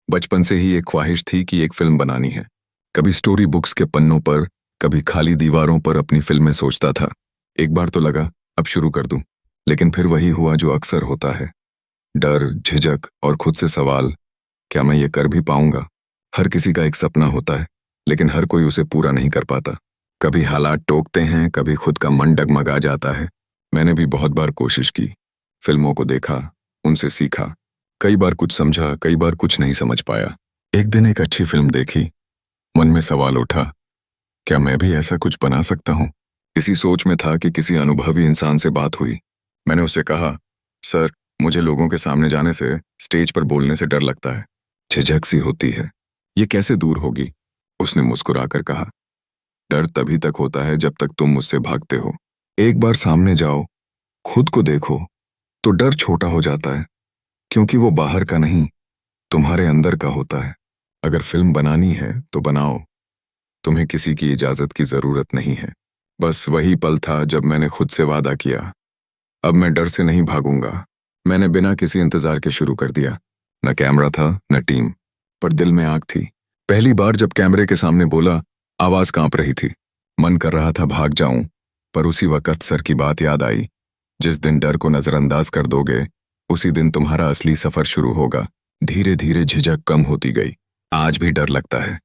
बचपन से ही एक ख्वाहिश थी कि एक फिल्म बनानी है। कभी स्टोरी बुक्स के पन्नों पर, कभी खाली दीवारों पर अपनी फिल्में सोचता था। एक बार तो लगा अब शुरू कर दूं, लेकिन फिर वही हुआ जो अक्सर होता है। डर, झिझक और खुद से सवाल, क्या मैं ये कर भी पाऊंगा? हर किसी का एक सपना होता है, लेकिन हर कोई उसे पूरा नहीं कर पाता। कभी हालात टोकते हैं, कभी खुद का मन डगमगा जाता है। मैंने भी बहुत बार कोशिश की, फिल्मों को देखा, उनसे सीखा। कई बार कुछ समझा, कई बार कुछ नहीं समझ पाया। एक दिन एक अच्छी फिल्म देखी, मन में सवाल उठा, क्या मैं भी ऐसा कुछ बना सकता हूँ? इसी सोच में था कि किसी अनुभवी इंसान से बात हुई। मैंने उससे कहा, सर, मुझे लोगों के सामने जाने से, स्टेज पर बोलने से डर लगता है, झिझक सी होती है, ये कैसे दूर होगी? उसने मुस्कुराकर कहा, डर तभी तक होता है जब तक तुम मुझसे भागते हो। एक बार सामने जाओ, खुद को देखो, तो डर छोटा हो जाता है, क्योंकि वो बाहर का नहीं, तुम्हारे अंदर का होता है। अगर फिल्म बनानी है तो बनाओ, तुम्हें किसी की इजाजत की जरूरत नहीं है। बस वही पल था जब मैंने खुद से वादा किया, अब मैं डर से नहीं भागूंगा। मैंने बिना किसी इंतजार के शुरू कर दिया। न कैमरा था, न टीम, पर दिल में आग थी। पहली बार जब कैमरे के सामने बोला, आवाज कांप रही थी। मन कर रहा था भाग जाऊं, पर उसी वक्त सर की बात याद आई, जिस दिन डर को नजरअंदाज कर दोगे, उसी दिन तुम्हारा असली सफर शुरू होगा। धीरे धीरे झिझक कम होती गई। आज भी डर लगता है,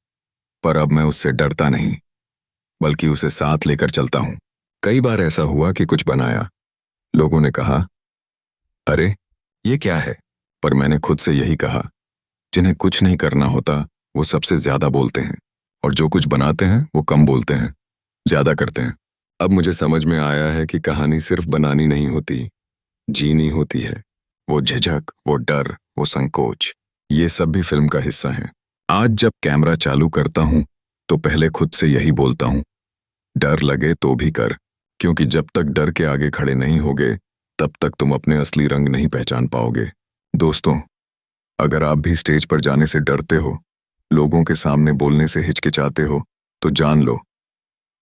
पर अब मैं उससे डरता नहीं, बल्कि उसे साथ लेकर चलता हूं। कई बार ऐसा हुआ कि कुछ बनाया, लोगों ने कहा, अरे ये क्या है? पर मैंने खुद से यही कहा, जिन्हें कुछ नहीं करना होता वो सबसे ज्यादा बोलते हैं, और जो कुछ बनाते हैं वो कम बोलते हैं, ज्यादा करते हैं। अब मुझे समझ में आया है कि कहानी सिर्फ बनानी नहीं होती, जीनी होती है। वो झिझक, वो डर, वो संकोच, ये सब भी फिल्म का हिस्सा है। आज जब कैमरा चालू करता हूं, तो पहले खुद से यही बोलता हूं, डर लगे तो भी कर, क्योंकि जब तक डर के आगे खड़े नहीं होगे, तब तक तुम अपने असली रंग नहीं पहचान पाओगे। दोस्तों, अगर आप भी स्टेज पर जाने से डरते हो, लोगों के सामने बोलने से हिचकिचाते हो, तो जान लो,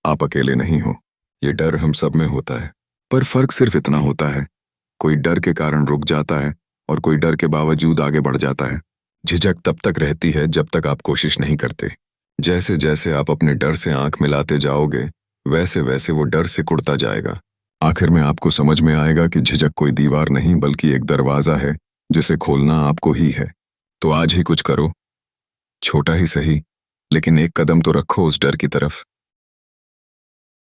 आप अकेले नहीं हो। ये डर हम सब में होता है, पर फर्क सिर्फ इतना होता है, कोई डर के कारण रुक जाता है और कोई डर के बावजूद आगे बढ़ जाता है। झिझक तब तक रहती है जब तक आप कोशिश नहीं करते। जैसे जैसे आप अपने डर से आंख मिलाते जाओगे, वैसे वैसे वो डर सिकुड़ता जाएगा। आखिर में आपको समझ में आएगा कि झिझक कोई दीवार नहीं, बल्कि एक दरवाजा है, जिसे खोलना आपको ही है। तो आज ही कुछ करो, छोटा ही सही, लेकिन एक कदम तो रखो उस डर की तरफ।